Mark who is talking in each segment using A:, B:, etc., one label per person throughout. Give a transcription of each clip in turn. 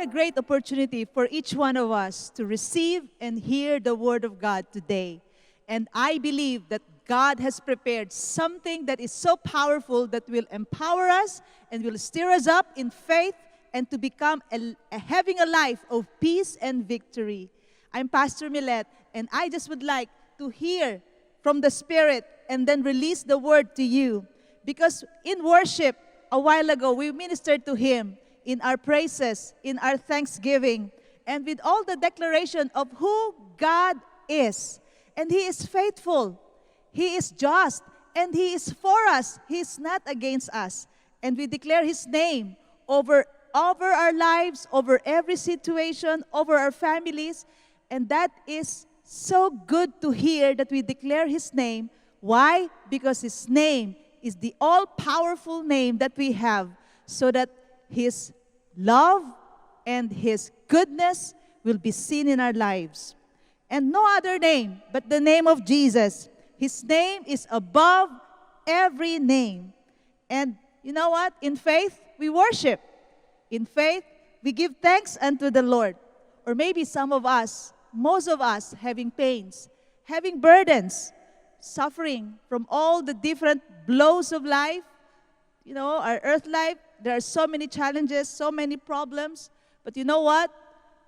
A: a great opportunity for each one of us to receive and hear the Word of God today. And I believe that God has prepared something that is so powerful that will empower us and will stir us up in faith and to become having a life of peace and victory. I'm Pastor Millet, and I just would like to hear from the Spirit and then release the Word to you. Because in worship, a while ago, we ministered to Him in our praises, in our thanksgiving, and with all the declaration of who God is. And He is faithful, He is just, and He is for us. He is not against us. And we declare His name over our lives, over every situation, over our families. And that is so good to hear that we declare His name. Why? Because His name is the all-powerful name that we have, so that His love and His goodness will be seen in our lives. And no other name but the name of Jesus. His name is above every name. And you know what? In faith, we worship. In faith, we give thanks unto the Lord. Or maybe some of us, most of us, having pains, having burdens, suffering from all the different blows of life. You know, our earth life, there are so many challenges, so many problems. But you know what?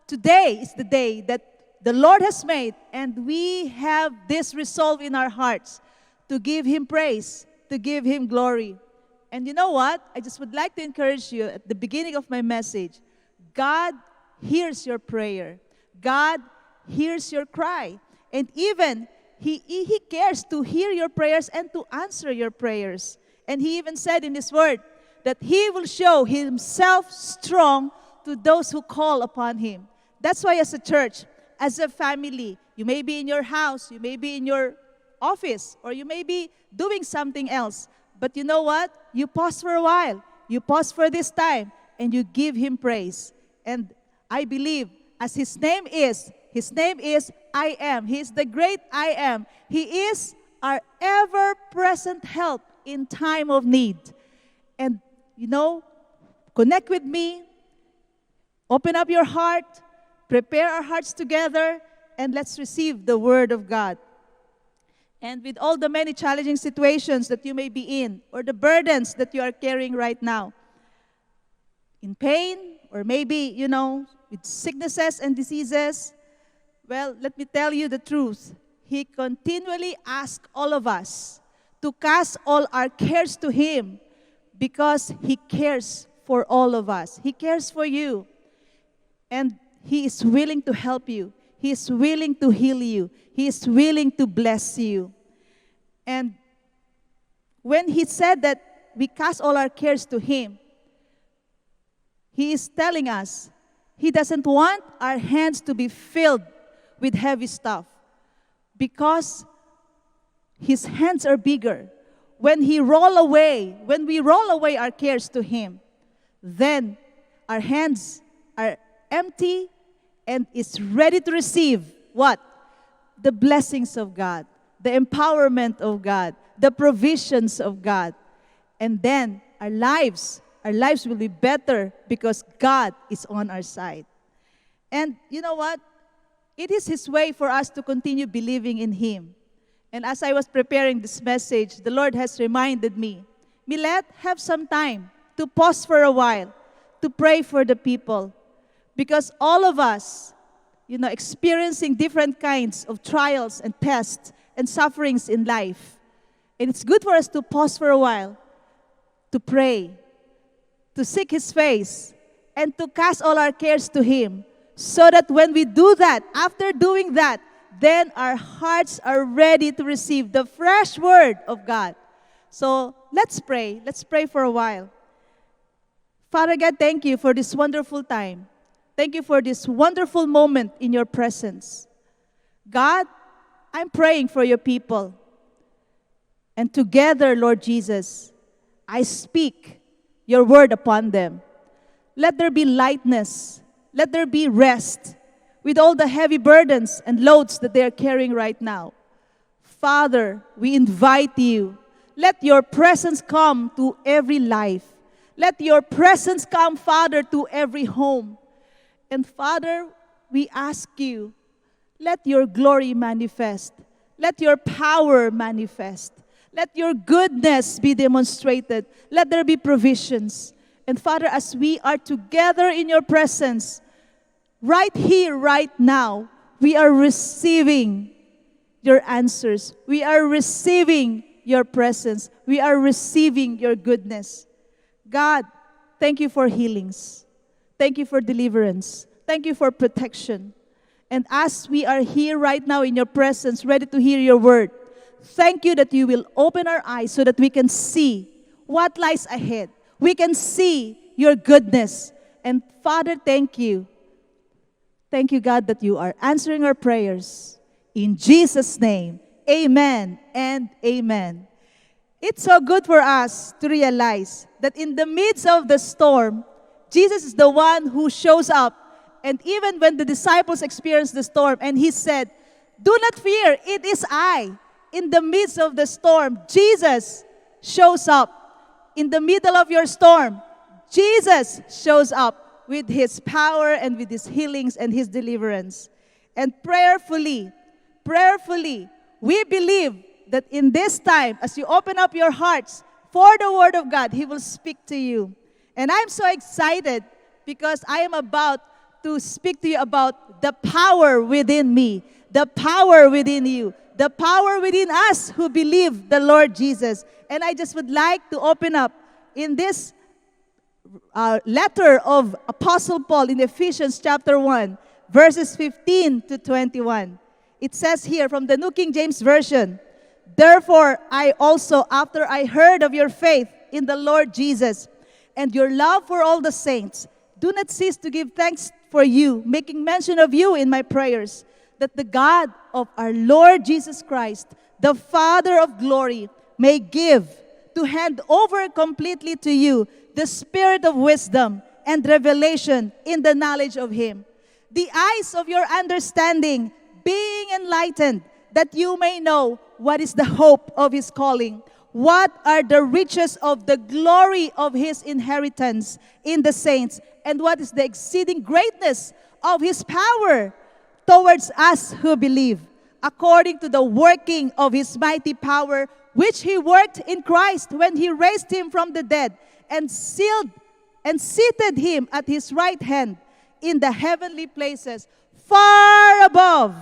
A: Today is the day that the Lord has made, and we have this resolve in our hearts to give Him praise, to give Him glory. And you know what? I just would like to encourage you at the beginning of my message. God hears your prayer. God hears your cry. And even He cares to hear your prayers and to answer your prayers. And He even said in His Word that He will show Himself strong to those who call upon Him. That's why as a church, as a family, you may be in your house, you may be in your office, or you may be doing something else. But you know what? You pause for a while. You pause for this time, and you give Him praise. And I believe, as His name is I Am. He is the great I Am. He is our ever-present help in time of need. And, you know, connect with me. Open up your heart. Prepare our hearts together. And let's receive the Word of God. And with all the many challenging situations that you may be in, or the burdens that you are carrying right now, in pain, or maybe, you know, with sicknesses and diseases, well, let me tell you the truth. He continually asks all of us to cast all our cares to Him, because He cares for all of us. He cares for you. And He is willing to help you. He is willing to heal you. He is willing to bless you. And when He said that we cast all our cares to Him, He is telling us He doesn't want our hands to be filled with heavy stuff, because His hands are bigger. When we roll away our cares to Him, then our hands are empty and is ready to receive what? The blessings of God, the empowerment of God, the provisions of God. And then our lives will be better because God is on our side. And you know what? It is His way for us to continue believing in Him. And as I was preparing this message, the Lord has reminded me, Millet, have some time to pause for a while, to pray for the people. Because all of us, you know, experiencing different kinds of trials and tests and sufferings in life. And it's good for us to pause for a while, to pray, to seek His face, and to cast all our cares to Him. So that when we do that, after doing that, then our hearts are ready to receive the fresh Word of God. So let's pray. Let's pray for a while. Father God, thank You for this wonderful time. Thank You for this wonderful moment in Your presence. God, I'm praying for Your people. And together, Lord Jesus, I speak Your Word upon them. Let there be lightness. Let there be rest with all the heavy burdens and loads that they are carrying right now. Father, we invite You. Let Your presence come to every life. Let Your presence come, Father, to every home. And Father, we ask you, let your glory manifest. Let your power manifest. Let your goodness be demonstrated. Let there be provisions. And Father, as we are together in your presence, right here, right now, we are receiving your answers. We are receiving your presence. We are receiving your goodness. God, thank you for healings. Thank you for deliverance. Thank you for protection. And as we are here right now in your presence, ready to hear your word, thank you that you will open our eyes so that we can see what lies ahead. We can see your goodness. And Father, thank you. Thank you, God, that you are answering our prayers. In Jesus' name, amen and amen. It's so good for us to realize that in the midst of the storm, Jesus is the one who shows up. And even when the disciples experienced the storm, and he said, "Do not fear, it is I." In the midst of the storm, Jesus shows up. In the middle of your storm, Jesus shows up with his power and with his healings and his deliverance. And prayerfully, we believe that in this time, as you open up your hearts for the Word of God, he will speak to you. And I'm so excited because I am about to speak to you about the power within me, the power within you, the power within us who believe the Lord Jesus. And I just would like to open up in this letter of Apostle Paul in Ephesians chapter 1, verses 15 to 21. It says here from the New King James Version, "Therefore I also, after I heard of your faith in the Lord Jesus and your love for all the saints, do not cease to give thanks for you, making mention of you in my prayers, that the God of our Lord Jesus Christ, the Father of glory, may give to hand over completely to you the spirit of wisdom and revelation in the knowledge of him, the eyes of your understanding being enlightened, that you may know what is the hope of his calling, what are the riches of the glory of his inheritance in the saints, and what is the exceeding greatness of his power towards us who believe, according to the working of his mighty power, which he worked in Christ when he raised him from the dead and sealed and seated him at his right hand in the heavenly places, far above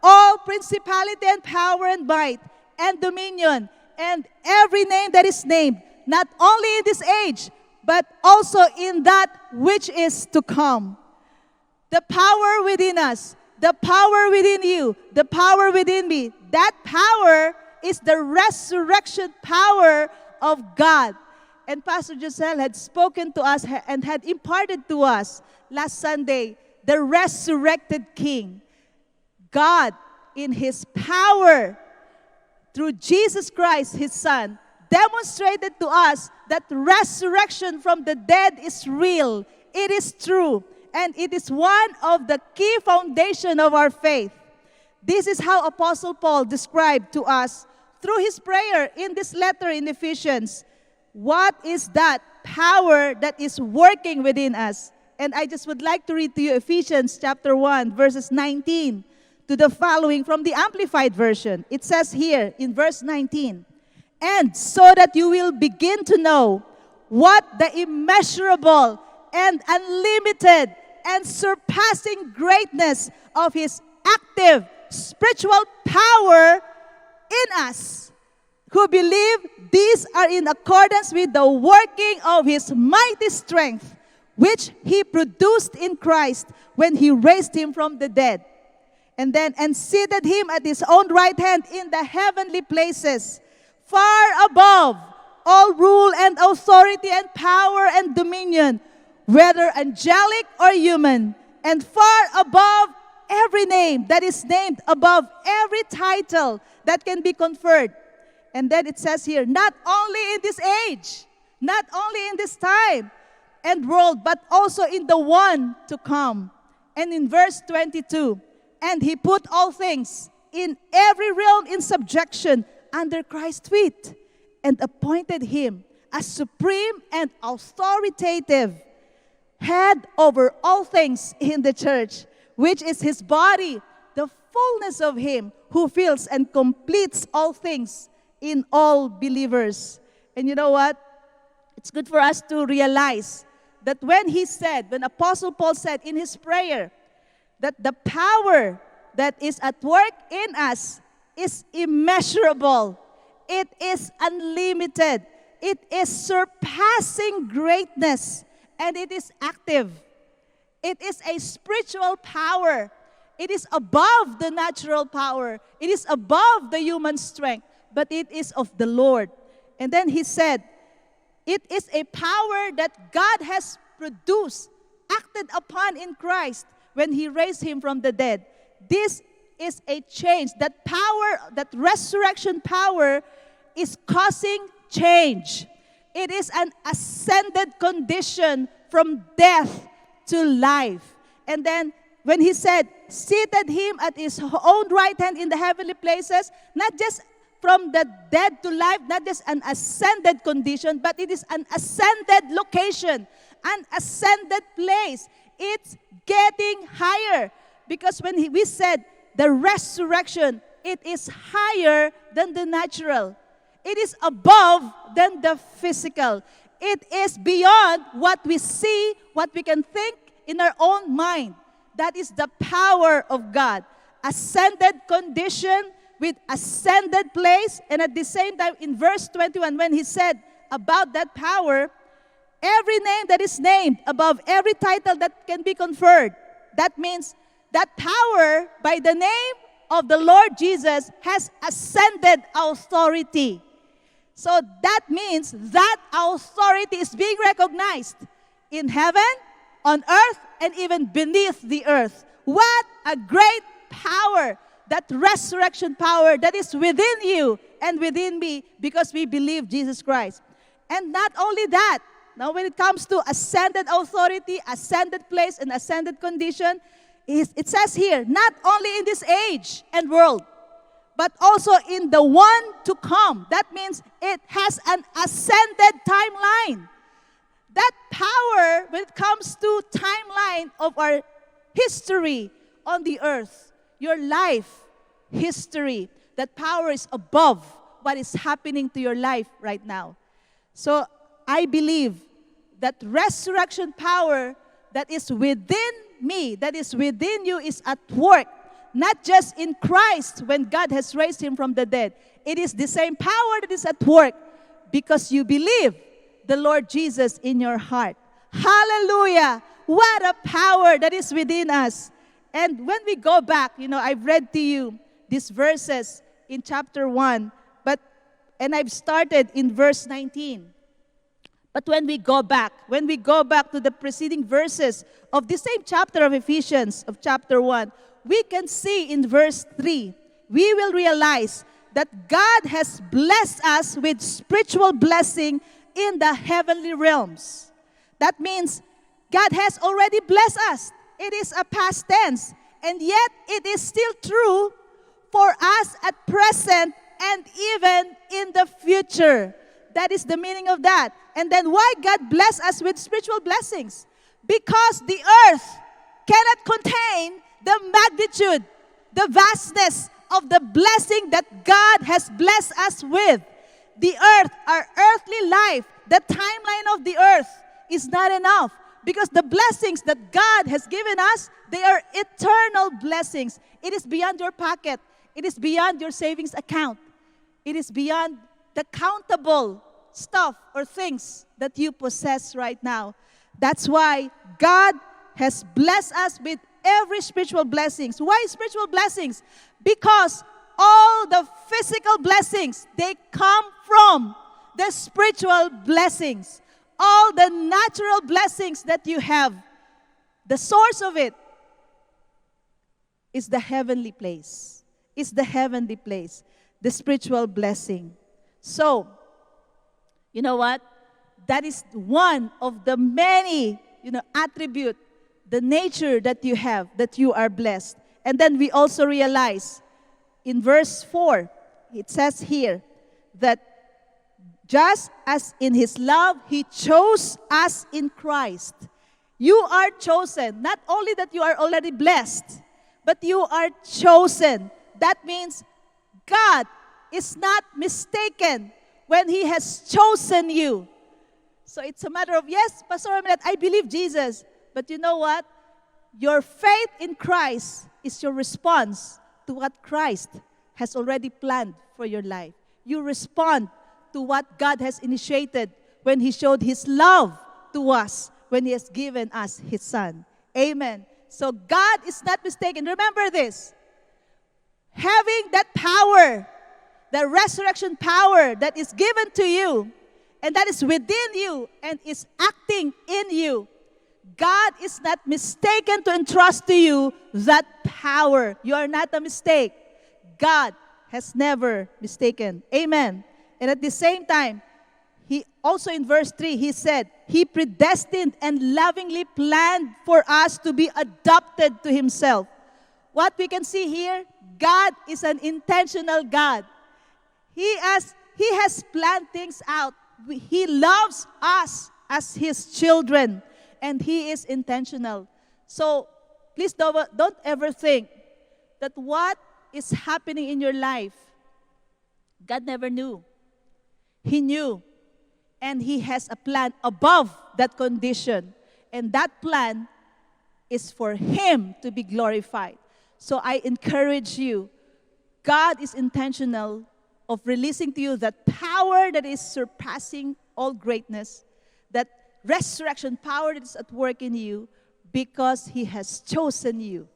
A: all principality and power and might and dominion and every name that is named, not only in this age, but also in that which is to come." The power within us, the power within you, the power within me, that power is the resurrection power of God. And Pastor Giselle had spoken to us and had imparted to us last Sunday, the resurrected King. God, in his power, through Jesus Christ, his Son, demonstrated to us that resurrection from the dead is real. It is true. And it is one of the key foundation of our faith. This is how Apostle Paul described to us through his prayer in this letter in Ephesians. What is that power that is working within us? And I just would like to read to you Ephesians chapter 1, verses 19 to the following from the Amplified Version. It says here in verse 19, "And so that you will begin to know what the immeasurable and unlimited and surpassing greatness of his active spiritual power in us, who believe these are in accordance with the working of his mighty strength, which he produced in Christ when he raised him from the dead, and seated him at his own right hand in the heavenly places, far above all rule and authority and power and dominion, whether angelic or human, and far above every name that is named, above every title that can be conferred." And then it says here, not only in this age, not only in this time and world, but also in the one to come. And in verse 22, "And he put all things in every realm in subjection under Christ's feet, and appointed him as supreme and authoritative head over all things in the church, which is his body, the fullness of him who fills and completes all things in all believers. And you know what? It's good for us to realize that when Apostle Paul said in his prayer, that the power that is at work in us is immeasurable. It is unlimited. It is surpassing greatness. And it is active. It is a spiritual power. It is above the natural power. It is above the human strength. But it is of the Lord. And then he said, it is a power that God has produced, acted upon in Christ when he raised him from the dead. This is a change. That power, that resurrection power is causing change. It is an ascended condition from death to life. And then when he said, seated him at his own right hand in the heavenly places, not just from the dead to life, not just an ascended condition, but it is an ascended location, an ascended place. It's getting higher. Because when we said the resurrection, it is higher than the natural. It is above than the physical. It is beyond what we see, what we can think in our own mind. That is the power of God. Ascended condition with ascended place. And at the same time, in verse 21, when he said about that power, every name that is named above every title that can be conferred. That means that power by the name of the Lord Jesus has ascended authority. So that means that authority is being recognized in heaven, on earth, and even beneath the earth. What a great power, that resurrection power that is within you and within me because we believe Jesus Christ. And not only that, now when it comes to ascended authority, ascended place, and ascended condition, it says here, not only in this age and world, but also in the one to come. That means it has an ascended timeline. That power, when it comes to timeline of our history on the earth, your life history, that power is above what is happening to your life right now. So I believe that resurrection power that is within me, that is within you, is at work. Not just in Christ when God has raised him from the dead. It is the same power that is at work because you believe the Lord Jesus in your heart. Hallelujah! What a power that is within us. And when we go back, I've read to you these verses in chapter 1, and I've started in verse 19. But when we go back to the preceding verses of the same chapter of Ephesians, of chapter 1, we can see in verse 3, we will realize that God has blessed us with spiritual blessing in the heavenly realms. That means God has already blessed us. It is a past tense. And yet, it is still true for us at present and even in the future. That is the meaning of that. And then why God bless us with spiritual blessings? Because the earth cannot contain the magnitude, the vastness of the blessing that God has blessed us with. The earth, our earthly life, the timeline of the earth is not enough. Because the blessings that God has given us, they are eternal blessings. It is beyond your pocket. It is beyond your savings account. It is beyond the countable stuff or things that you possess right now. That's why God has blessed us with every spiritual blessings. Why spiritual blessings? Because all the physical blessings, they come from the spiritual blessings. All the natural blessings that you have, the source of it is the heavenly place. It's the heavenly place, the spiritual blessing. So, you know what? That is one of the many, attribute, the nature that you have, that you are blessed. And then we also realize in verse 4, it says here that just as in His love He chose us in Christ. You are chosen. Not only that you are already blessed, but you are chosen. That means God is not mistaken when He has chosen you. So it's a matter of, yes, Pastor Armelet, I believe Jesus. But you know what? Your faith in Christ is your response to what Christ has already planned for your life. You respond to what God has initiated when He showed His love to us, when He has given us His Son. Amen. So God is not mistaken. Remember this. Having that power, the resurrection power that is given to you, and that is within you and is acting in you, God is not mistaken to entrust to you that power. You are not a mistake. God has never mistaken. Amen. And at the same time, He also in verse 3, He said, He predestined and lovingly planned for us to be adopted to Himself. What we can see here, God is an intentional God. He has planned things out. He loves us as His children, and He is intentional. So please don't ever think that what is happening in your life, God never knew. He knew. And He has a plan above that condition. And that plan is for Him to be glorified. So I encourage you, God is intentional of releasing to you that power that is surpassing all greatness, that resurrection power that is at work in you, because He has chosen you.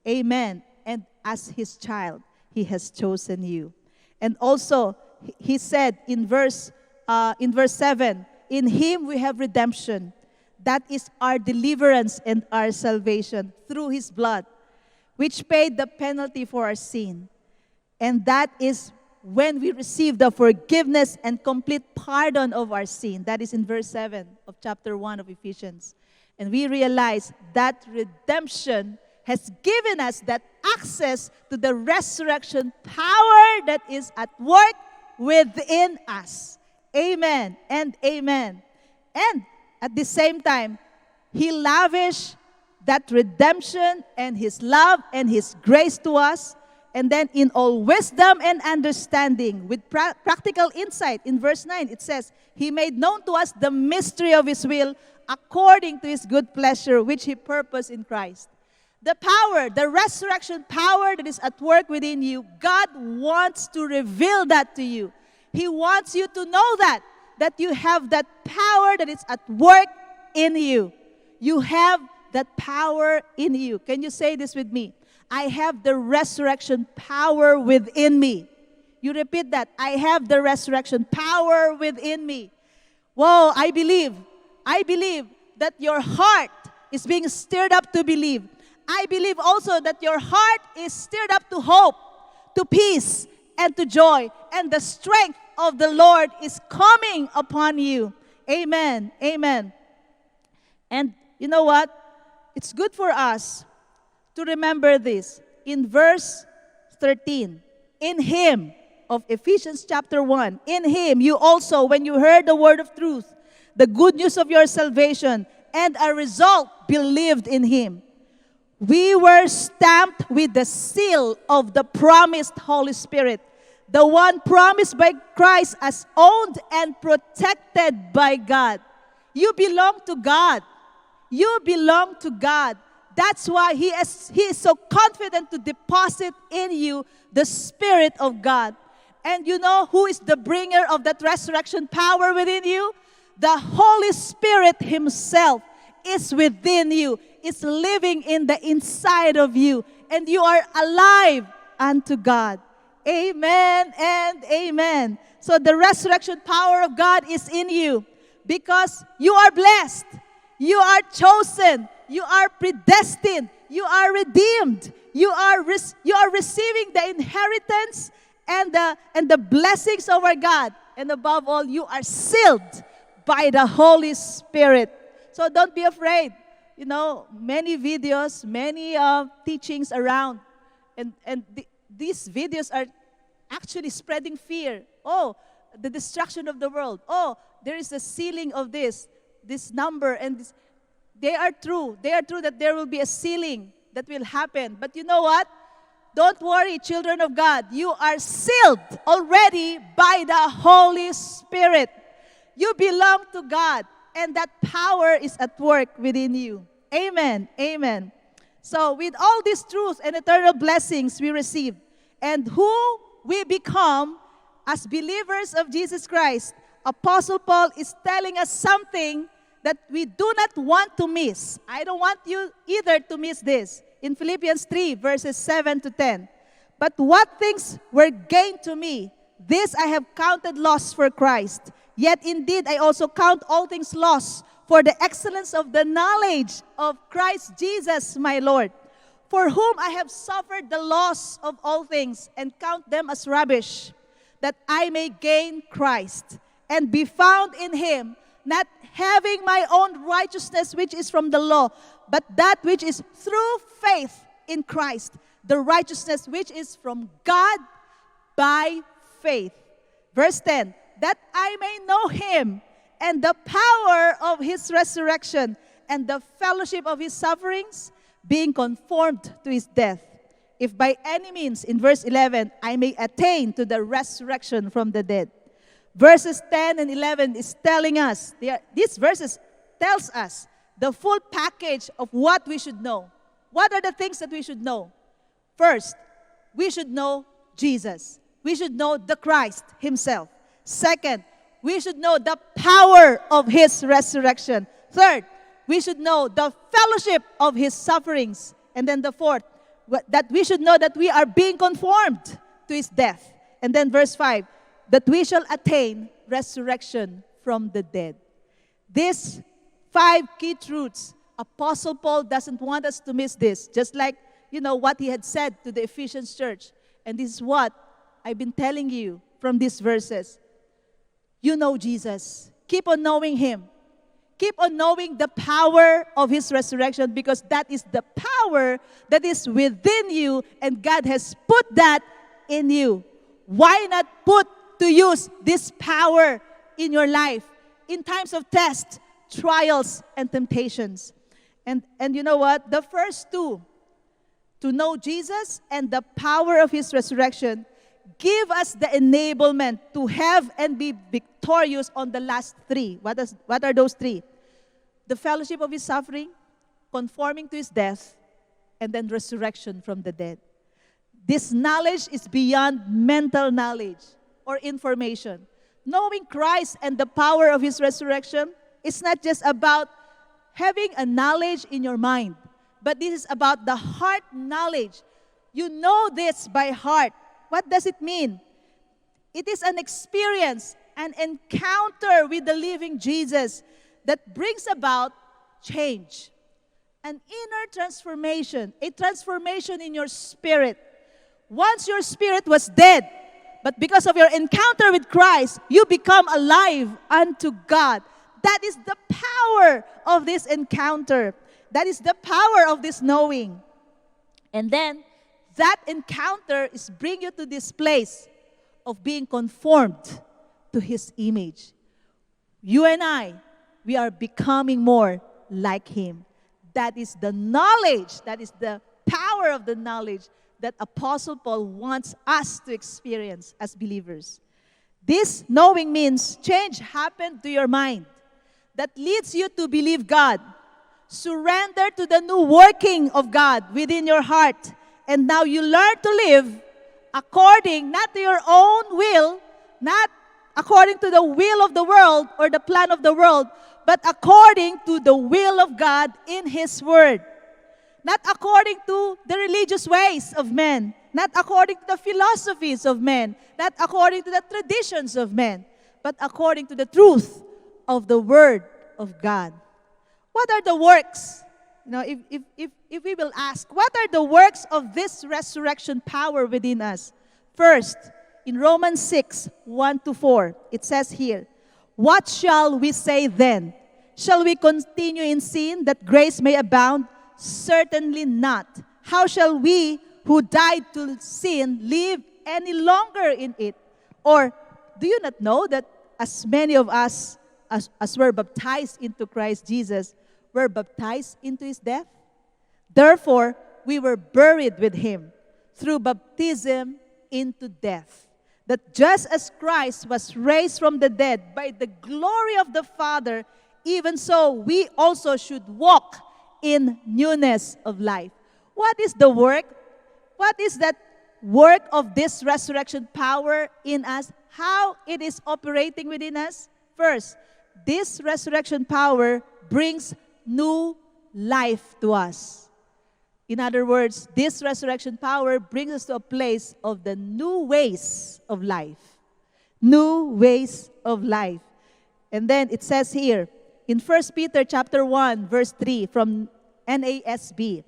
A: Amen. And as His child, He has chosen you. And also, He said in verse 7, in Him we have redemption. That is our deliverance and our salvation through His blood, which paid the penalty for our sin. And that is when we receive the forgiveness and complete pardon of our sin. That is in verse 7 of chapter 1 of Ephesians. And we realize that redemption has given us that access to the resurrection power that is at work within us. Amen and amen. And at the same time, He lavished that redemption and His love and His grace to us. And then in all wisdom and understanding, with practical insight, in verse 9, it says, He made known to us the mystery of His will according to His good pleasure, which He purposed in Christ. The power, the resurrection power that is at work within you, God wants to reveal that to you. He wants you to know that you have that power that is at work in you. You have that power in you. Can you say this with me? I have the resurrection power within me. You repeat that. I have the resurrection power within me. Whoa, I believe that your heart is being stirred up to believe. I believe also that your heart is stirred up to hope, to peace, and to joy. And the strength of the Lord is coming upon you. Amen. Amen. And you know what? It's good for us to remember this. In verse 13, in Him, of Ephesians chapter 1, in Him you also, when you heard the word of truth, the good news of your salvation, and a result, believed in Him. We were stamped with the seal of the promised Holy Spirit, the one promised by Christ as owned and protected by God. You belong to God. You belong to God. That's why He is so confident to deposit in you the Spirit of God. And you know who is the bringer of that resurrection power within you? The Holy Spirit Himself is within you. It's living in the inside of you. And you are alive unto God. Amen and amen. So the resurrection power of God is in you because you are blessed. You are chosen. You are predestined. You are redeemed. You are receiving the inheritance and the blessings of our God. And above all, you are sealed by the Holy Spirit. So don't be afraid. You know, many videos, many teachings around. And these videos are actually spreading fear. Oh, the destruction of the world. Oh, there is a ceiling of this number and this. They are true. They are true that there will be a sealing that will happen. But you know what? Don't worry, children of God. You are sealed already by the Holy Spirit. You belong to God, and that power is at work within you. Amen. Amen. So with all these truths and eternal blessings we receive, and who we become as believers of Jesus Christ, Apostle Paul is telling us something that we do not want to miss. I don't want you either to miss this. In Philippians 3, verses 7 to 10. But what things were gained to me, this I have counted loss for Christ. Yet indeed I also count all things loss for the excellence of the knowledge of Christ Jesus my Lord, for whom I have suffered the loss of all things, and count them as rubbish, that I may gain Christ, and be found in him, not having my own righteousness which is from the law, but that which is through faith in Christ, the righteousness which is from God by faith. Verse 10, that I may know him and the power of his resurrection and the fellowship of his sufferings, being conformed to his death, if by any means, in verse 11, I may attain to the resurrection from the dead. Verses 10 and 11 is telling us, these verses tells us the full package of what we should know. What are the things that we should know? First, we should know Jesus. We should know the Christ himself. Second, we should know the power of his resurrection. Third, we should know the fellowship of his sufferings. And then the fourth, that we should know that we are being conformed to his death. And then verse 5, that we shall attain resurrection from the dead. These 5 key truths, Apostle Paul doesn't want us to miss this. Just like, what he had said to the Ephesians church. And this is what I've been telling you from these verses. You know Jesus. Keep on knowing him. Keep on knowing the power of his resurrection, because that is the power that is within you, and God has put that in you. Why not put to use this power in your life in times of test, trials, and temptations? And you know what? The first two, to know Jesus and the power of his resurrection, give us the enablement to have and be victorious on the last 3. What are those 3? The fellowship of his suffering, conforming to his death, and then resurrection from the dead. This knowledge is beyond mental knowledge or information. Knowing Christ and the power of his resurrection is not just about having a knowledge in your mind, but this is about the heart knowledge. You know this by heart. What does it mean? It is an experience, an encounter with the living Jesus that brings about change, an inner transformation, a transformation in your spirit. Once your spirit was dead, but because of your encounter with Christ, you become alive unto God. That is the power of this encounter. That is the power of this knowing. And then, that encounter is bring you to this place of being conformed to his image. You and I, we are becoming more like him. That is the knowledge, that is the power of the knowledge that Apostle Paul wants us to experience as believers. This knowing means change happened to your mind that leads you to believe God. Surrender to the new working of God within your heart. And now you learn to live according, not to your own will, not according to the will of the world or the plan of the world, but according to the will of God in his word. Not according to the religious ways of men, not according to the philosophies of men, not according to the traditions of men, but according to the truth of the word of God. What are the works? If we will ask, what are the works of this resurrection power within us? First, in Romans 6, 1-4, it says here, what shall we say then? Shall we continue in sin that grace may abound? Certainly not. How shall we who died to sin live any longer in it? Or do you not know that as many of us as were baptized into Christ Jesus, were baptized into his death? Therefore, we were buried with him through baptism into death, that just as Christ was raised from the dead by the glory of the Father, even so we also should walk in newness of life. What is the work? What is that work of this resurrection power in us? How it is operating within us? First, this resurrection power brings new life to us. In other words, this resurrection power brings us to a place of the new ways of life. New ways of life. And then it says here, in 1 Peter chapter 1, verse 3 from NASB,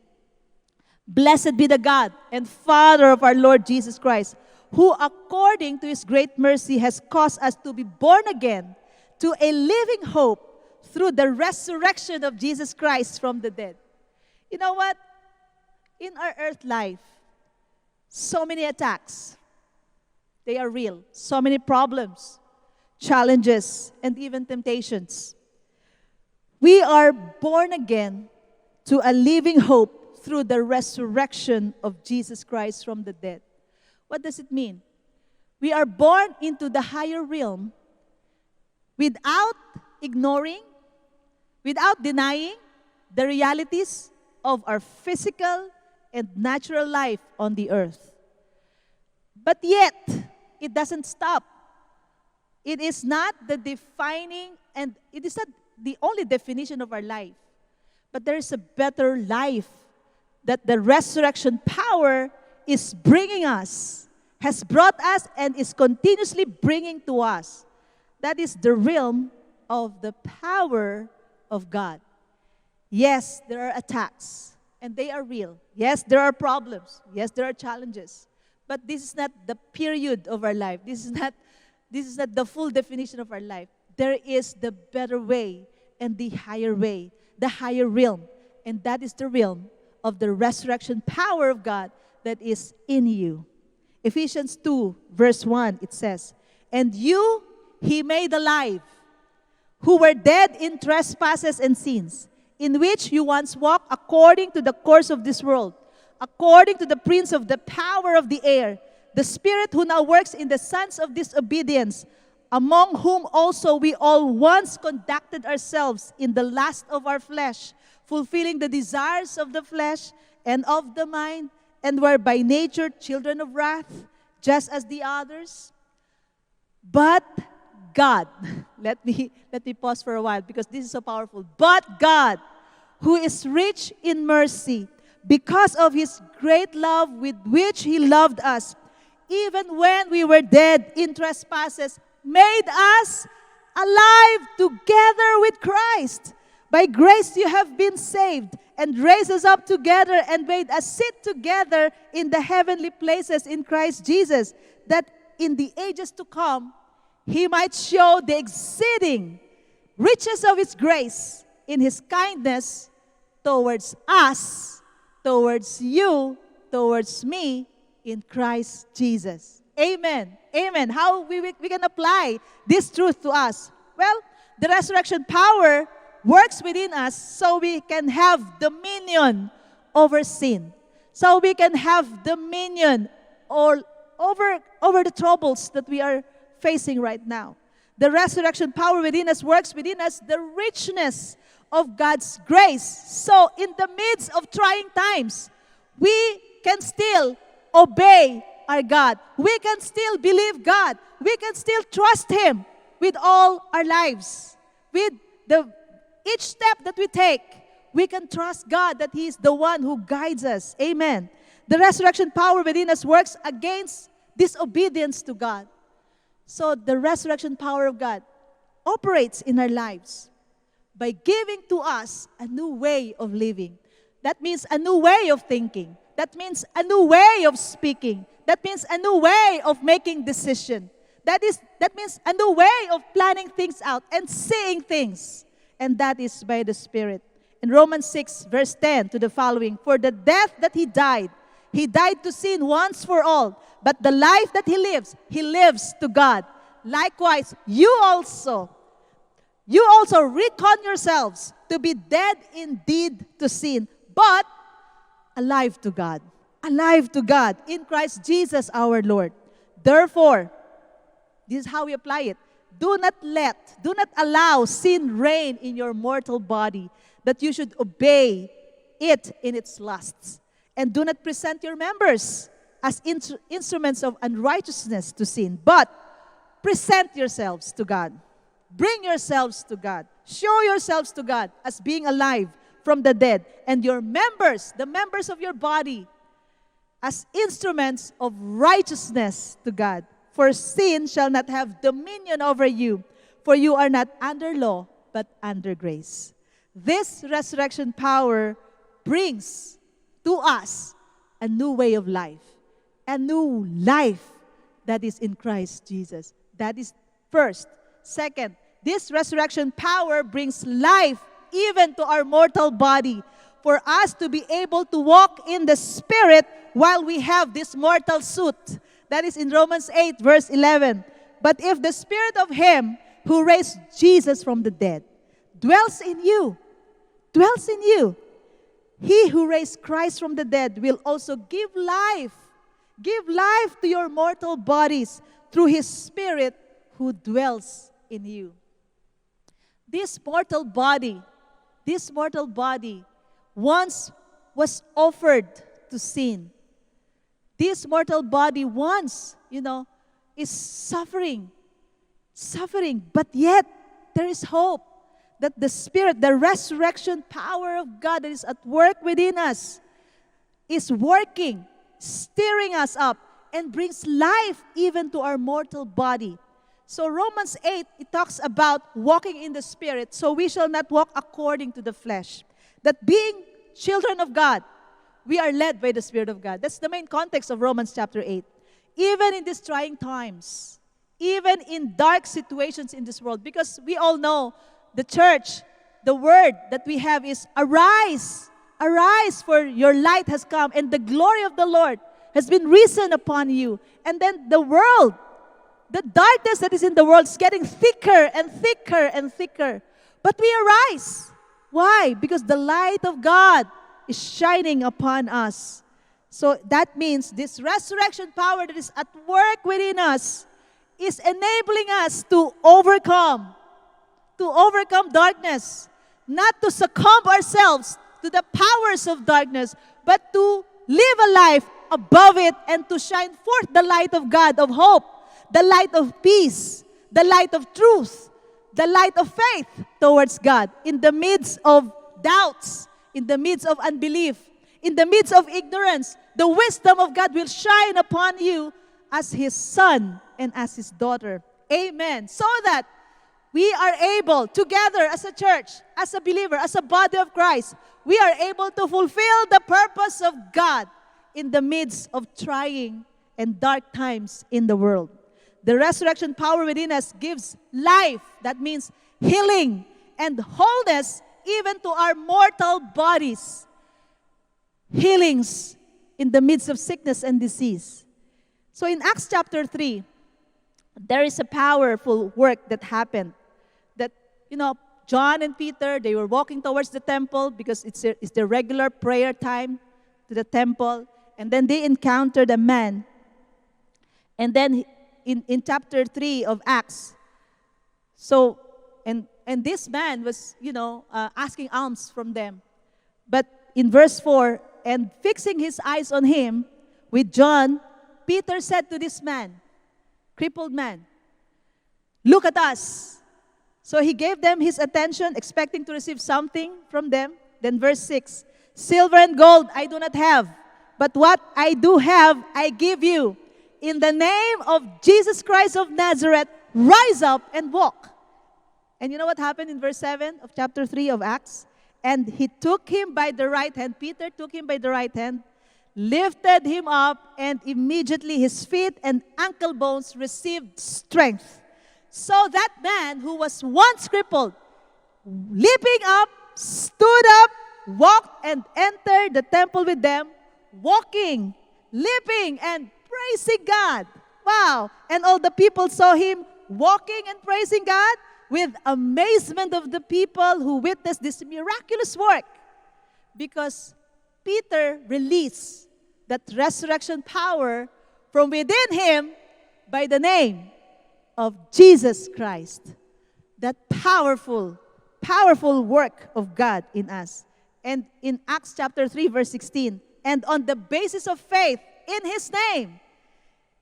A: "Blessed be the God and Father of our Lord Jesus Christ, who according to his great mercy has caused us to be born again to a living hope through the resurrection of Jesus Christ from the dead." You know what? In our earth life, so many attacks. They are real. So many problems, challenges, and even temptations. We are born again to a living hope through the resurrection of Jesus Christ from the dead. What does it mean? We are born into the higher realm without ignoring, without denying the realities of our physical and natural life on the earth. But yet, it doesn't stop. It is not the defining, and it is not the only definition of our life. But there is a better life that the resurrection power is bringing us, has brought us, and is continuously bringing to us. That is the realm of the power of God. Yes, there are attacks, and they are real. Yes, there are problems. Yes, there are challenges. But this is not the period of our life. This is not the full definition of our life. There is the better way and the higher way, the higher realm. And that is the realm of the resurrection power of God that is in you. Ephesians 2, verse 1, it says, "And you he made alive, who were dead in trespasses and sins, in which you once walked according to the course of this world, according to the prince of the power of the air, the spirit who now works in the sons of disobedience, among whom also we all once conducted ourselves in the lust of our flesh, fulfilling the desires of the flesh and of the mind, and were by nature children of wrath, just as the others. But God," let me pause for a while because this is so powerful. "But God, who is rich in mercy, because of his great love with which he loved us, even when we were dead in trespasses, made us alive together with Christ. By grace you have been saved, and raised us up together and made us sit together in the heavenly places in Christ Jesus, that in the ages to come he might show the exceeding riches of his grace in his kindness towards us, towards you, towards me, in Christ Jesus." Amen. Amen. How we can apply this truth to us? Well, the resurrection power works within us so we can have dominion over sin. So we can have dominion over the troubles that we are facing right now. The resurrection power within us works within us the richness of God's grace. So in the midst of trying times, we can still obey our God. We can still believe God. We can still trust Him with all our lives. With each step that we take, we can trust God that He is the one who guides us. Amen. The resurrection power within us works against disobedience to God. So the resurrection power of God operates in our lives by giving to us a new way of living. That means a new way of thinking. That means a new way of speaking. That means a new way of making decisions. That means a new way of planning things out and seeing things. And that is by the Spirit. In Romans 6, verse 10 to the following, "For the death that He died to sin once for all. But the life that He lives to God. Likewise, you also reckon yourselves to be dead indeed to sin, but alive to God. Alive to God in Christ Jesus our Lord. Therefore, this is how we apply it. Do not allow sin reign in your mortal body, that you should obey it in its lusts. And do not present your members as instruments of unrighteousness to sin, but present yourselves to God. Bring yourselves to God. Show yourselves to God as being alive from the dead, and your members, the members of your body, as instruments of righteousness to God. For sin shall not have dominion over you, for you are not under law, but under grace. This resurrection power brings to us a new way of life, a new life that is in Christ Jesus. That is first. Second, this resurrection power brings life even to our mortal body, for us to be able to walk in the Spirit while we have this mortal suit. That is in Romans 8, verse 11. But if the Spirit of Him who raised Jesus from the dead dwells in you, He who raised Christ from the dead will also give life to your mortal bodies through His Spirit who dwells in you. This mortal body once was offered to sin. This mortal body once, is suffering. But yet, there is hope that the Spirit, the resurrection power of God that is at work within us, is working, stirring us up, and brings life even to our mortal body. So Romans 8, it talks about walking in the Spirit, so we shall not walk according to the flesh. That being children of God, we are led by the Spirit of God. That's the main context of Romans chapter 8. Even in these trying times, even in dark situations in this world, because we all know the church, the word that we have is arise, arise, for your light has come, and the glory of the Lord has been risen upon you. And then the world, the darkness that is in the world is getting thicker and thicker and thicker. But we arise. Why? Because the light of God is shining upon us. So that means this resurrection power that is at work within us is enabling us to overcome darkness, not to succumb ourselves to the powers of darkness, but to live a life above it and to shine forth the light of God, of hope, the light of peace, the light of truth, the light of faith towards God in the midst of doubts, in the midst of unbelief, in the midst of ignorance. The wisdom of God will shine upon you as His son and as His daughter. Amen. So that we are able, together as a church, as a believer, as a body of Christ, we are able to fulfill the purpose of God in the midst of trying and dark times in the world. The resurrection power within us gives life. That means healing and wholeness even to our mortal bodies. Healings in the midst of sickness and disease. So in Acts chapter 3, there is a powerful work that happened. That, John and Peter, they were walking towards the temple because it's their regular prayer time to the temple. And then they encountered a man. And then in chapter 3 of Acts, so, and this man was, asking alms from them. But in verse 4, and fixing his eyes on him with John, Peter said to this man, crippled man, look at us. So he gave them his attention, expecting to receive something from them. Then verse 6, silver and gold I do not have, but what I do have I give you. In the name of Jesus Christ of Nazareth, rise up and walk. And you know what happened in verse 7 of chapter 3 of Acts? And he took him by the right hand, Peter took him by the right hand, lifted him up, and immediately his feet and ankle bones received strength. So that man who was once crippled, leaping up, stood up, walked and entered the temple with them, walking, leaping, and praising God. Wow. And all the people saw him walking and praising God. with amazement of the people who witnessed this miraculous work, because Peter released that resurrection power from within him by the name of Jesus Christ. That powerful, powerful work of God in us. And in Acts chapter 3, verse 16, and on the basis of faith in His name,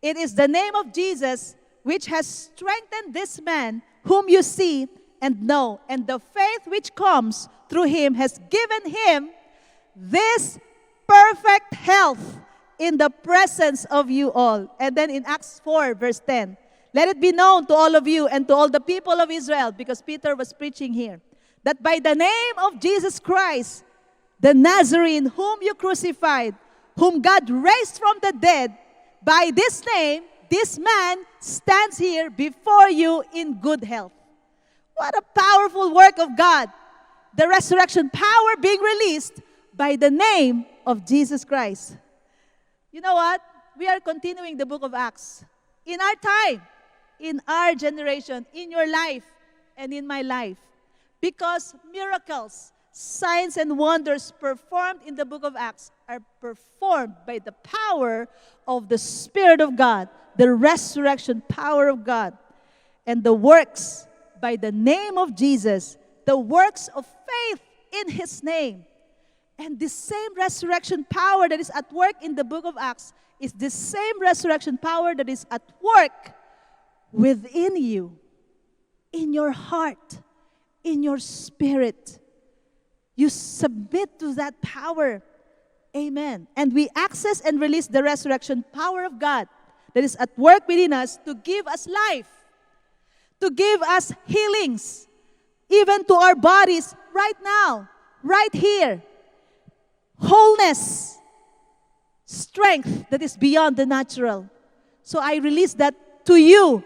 A: it is the name of Jesus which has strengthened this man whom you see and know. And the faith which comes through Him has given him this perfect health in the presence of you all. And then in Acts 4, verse 10, let it be known to all of you and to all the people of Israel, because Peter was preaching here, that by the name of Jesus Christ, the Nazarene, whom you crucified, whom God raised from the dead, by this name, this man stands here before you in good health. What a powerful work of God. The resurrection power being released by the name of Jesus Christ. You know what? We are continuing the book of Acts. In our time, in our generation, in your life, and in my life. Because miracles, signs, and wonders performed in the book of Acts are performed by the power of the Spirit of God, the resurrection power of God. And the works by the name of Jesus, the works of faith in His name. And the same resurrection power that is at work in the book of Acts is the same resurrection power that is at work within you, in your heart, in your spirit. You submit to that power. Amen. And we access and release the resurrection power of God that is at work within us to give us life, to give us healings, even to our bodies right now, right here. Wholeness, strength that is beyond the natural. So I release that to you.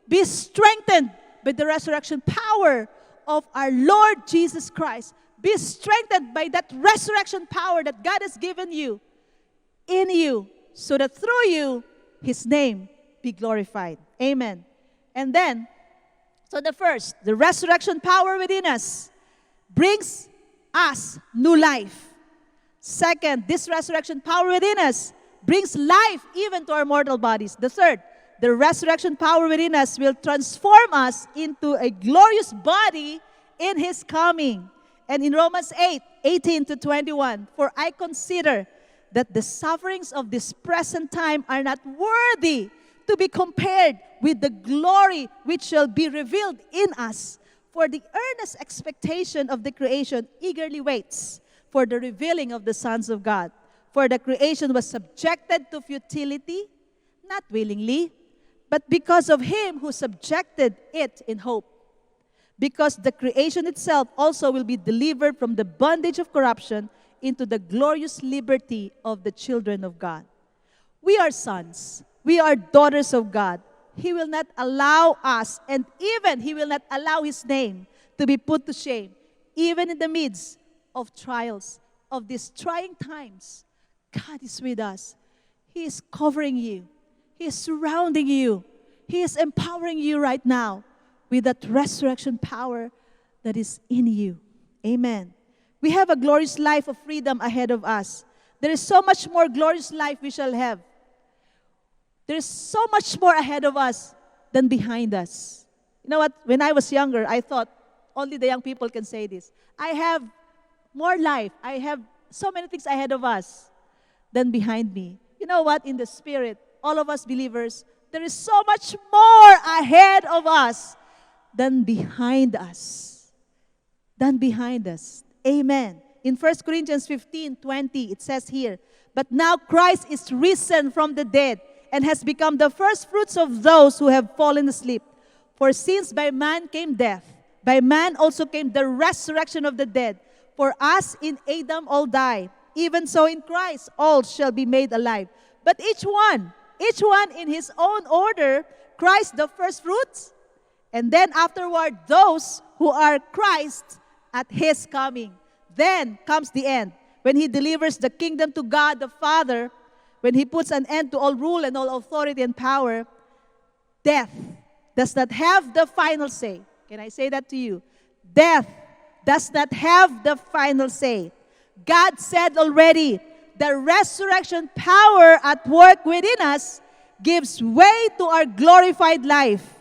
A: Be strengthened by the resurrection power of our Lord Jesus Christ. Be strengthened by that resurrection power that God has given you, in you, so that through you, His name be glorified. Amen. And then, so the first, the resurrection power within us brings us new life. Second, this resurrection power within us brings life even to our mortal bodies. The third, the resurrection power within us will transform us into a glorious body in His coming. And in Romans 8:18-21, for I consider that the sufferings of this present time are not worthy to be compared with the glory which shall be revealed in us. For the earnest expectation of the creation eagerly waits for the revealing of the sons of God. For the creation was subjected to futility, not willingly, but because of Him who subjected it in hope. Because the creation itself also will be delivered from the bondage of corruption into the glorious liberty of the children of God. We are sons. We are daughters of God. He will not allow us, and even He will not allow His name to be put to shame, even in the midst of trials, of these trying times. God is with us. He is covering you. He is surrounding you. He is empowering you right now with that resurrection power that is in you. Amen. We have a glorious life of freedom ahead of us. There is so much more glorious life we shall have. There is so much more ahead of us than behind us. You know what? When I was younger, I thought only the young people can say this. I have more life. I have so many things ahead of us than behind me. You know what? In the Spirit, all of us believers, there is so much more ahead of us than behind us. Than behind us. Amen. In 1 Corinthians 15:20, it says here, but now Christ is risen from the dead and has become the first fruits of those who have fallen asleep. For since by man came death, by man also came the resurrection of the dead. For as in Adam all die, even so in Christ all shall be made alive. But each one in his own order, Christ the first fruits, and then afterward those who are Christ at His coming. Then comes the end, when He delivers the kingdom to God the Father, when He puts an end to all rule and all authority and power. Death does not have the final say. Can I say that to you? Death does not have the final say. God said already, the resurrection power at work within us gives way to our glorified life,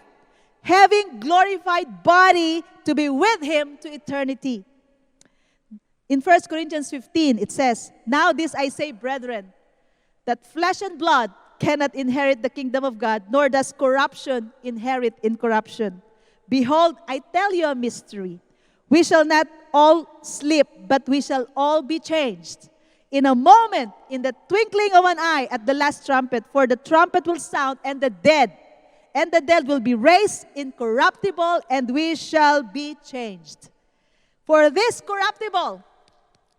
A: having glorified body to be with Him to eternity. In 1 Corinthians 15, it says, "Now this I say, brethren, that flesh and blood cannot inherit the kingdom of God, nor does corruption inherit incorruption. Behold, I tell you a mystery. We shall not all sleep, but we shall all be changed. In a moment, in the twinkling of an eye, at the last trumpet, for the trumpet will sound, and the dead will be raised incorruptible, and we shall be changed. For this corruptible,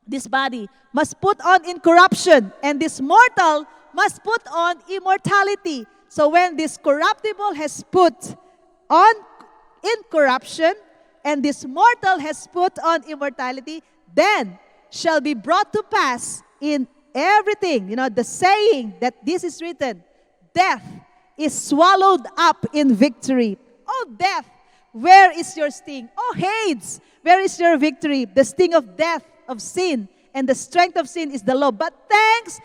A: this body, must put on incorruption, and this mortal must put on immortality. So when this corruptible has put on incorruption, and this mortal has put on immortality, then shall be brought to pass in everything, the saying that this is written, death is swallowed up in victory. Oh, death, where is your sting? Oh, Hades, where is your victory? The sting of death, of sin, and the strength of sin is the law. But thanks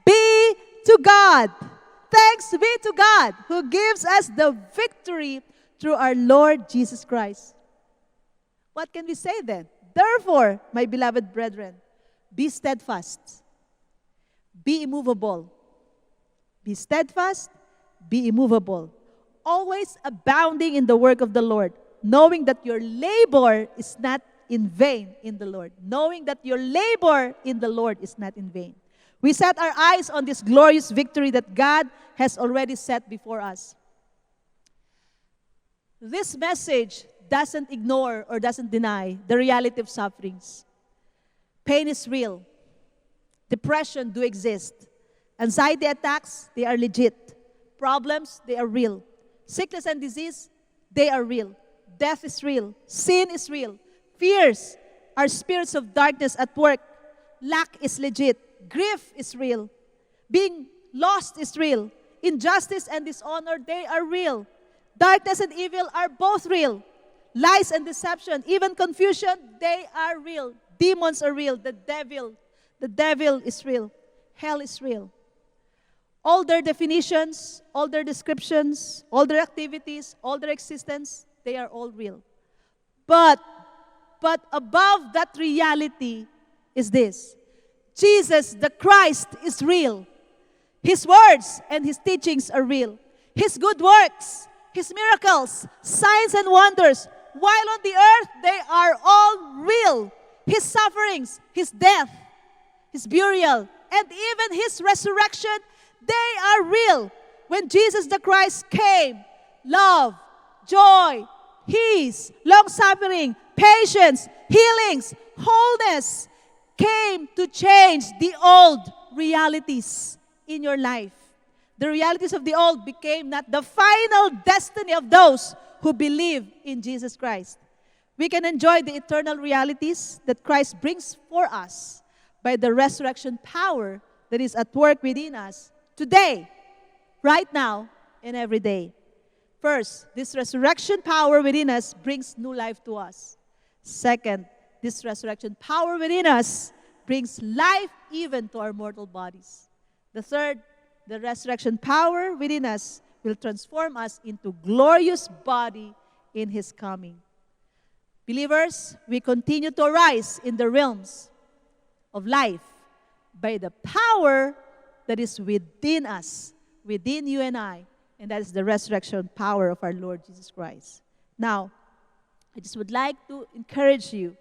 A: be to God. Thanks be to God who gives us the victory through our Lord Jesus Christ." What can we say then? Therefore, my beloved brethren, be steadfast, be immovable. Be steadfast, be immovable, always abounding in the work of the Lord, knowing that your labor is not in vain in the Lord. Knowing that your labor in the Lord is not in vain. We set our eyes on this glorious victory that God has already set before us. This message doesn't ignore or doesn't deny the reality of sufferings. Pain is real. Depression do exist. Anxiety attacks, they are legit. Problems, they are real. Sickness and disease, they are real. Death is real. Sin is real. Fears are spirits of darkness at work. Lack is legit. Grief is real. Being lost is real. Injustice and dishonor, they are real. Darkness and evil are both real. Lies and deception, even confusion, they are real. Demons are real. The devil is real. Hell is real. All their definitions, all their descriptions, all their activities, all their existence, they are all real. But above that reality is this. Jesus, the Christ, is real. His words and His teachings are real. His good works, His miracles, signs and wonders, while on the earth, they are all real. His sufferings, His death, His burial, and even His resurrection, they are real. When Jesus the Christ came, love, joy, peace, long-suffering, patience, healings, wholeness came to change the old realities in your life. The realities of the old became not the final destiny of those who believe in Jesus Christ. We can enjoy the eternal realities that Christ brings for us by the resurrection power that is at work within us today, right now, and every day. First, this resurrection power within us brings new life to us. Second, this resurrection power within us brings life even to our mortal bodies. The third, the resurrection power within us will transform us into glorious body in His coming. Believers, we continue to rise in the realms of life by the power that is within us, within you and I, and that is the resurrection power of our Lord Jesus Christ. Now, I just would like to encourage you,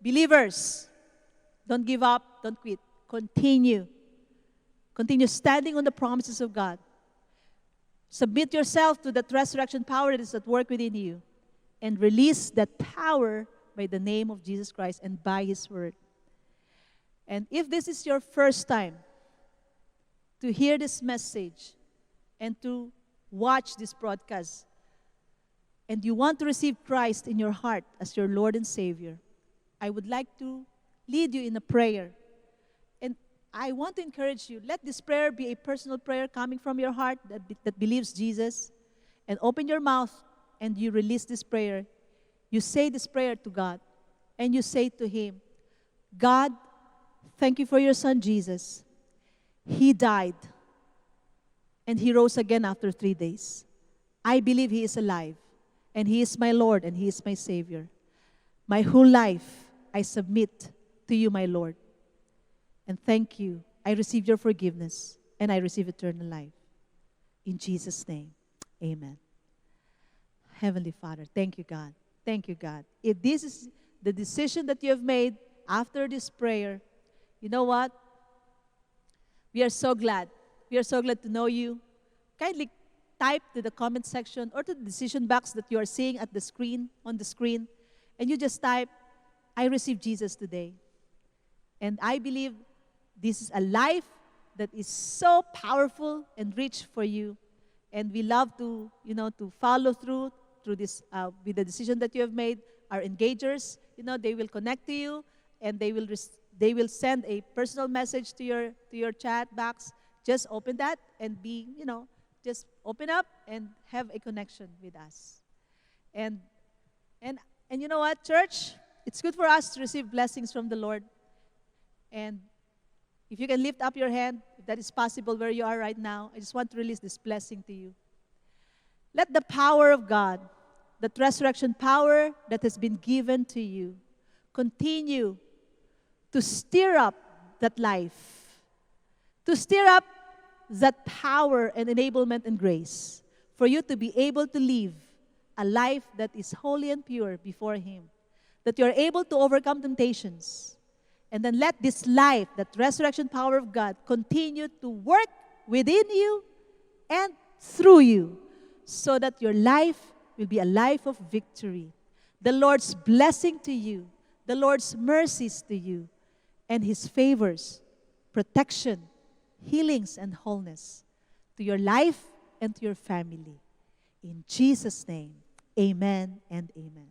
A: believers, don't give up, don't quit. Continue. Continue standing on the promises of God. Submit yourself to that resurrection power that is at work within you, and release that power by the name of Jesus Christ and by His word. And if this is your first time to hear this message and to watch this broadcast, and you want to receive Christ in your heart as your Lord and Savior, I would like to lead you in a prayer. And I want to encourage you, let this prayer be a personal prayer coming from your heart that believes Jesus. And open your mouth and you release this prayer. you say this prayer to God, and you say to Him, God, thank you for your Son Jesus. He died, and He rose again after 3 days. I believe He is alive, and He is my Lord, and He is my Savior. My whole life, I submit to you, my Lord. And thank you. I receive your forgiveness, and I receive eternal life. In Jesus' name, amen. Heavenly Father, thank you, God. Thank you, God. If this is the decision that you have made after this prayer, you know what? We are so glad. We are so glad to know you. Kindly type to the comment section or to the decision box that you are seeing at the screen, on the screen, and you just type, I receive Jesus today. And I believe this is a life that is so powerful and rich for you. And we love to, to follow through this, with the decision that you have made. Our engagers, they will connect to you, and they will send a personal message to your chat box. Just open that and just open up and have a connection with us. And you know what, church? It's good for us to receive blessings from the Lord. And if you can lift up your hand, if that is possible where you are right now, I just want to release this blessing to you. Let the power of God, that resurrection power that has been given to you, continue to stir up that life, to stir up that power and enablement and grace for you to be able to live a life that is holy and pure before Him, that you are able to overcome temptations. And then let this life, that resurrection power of God, continue to work within you and through you, so that your life will be a life of victory. The Lord's blessing to you, the Lord's mercies to you, and His favors, protection, healings, and wholeness to your life and to your family. In Jesus' name, amen and amen.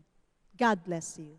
A: God bless you.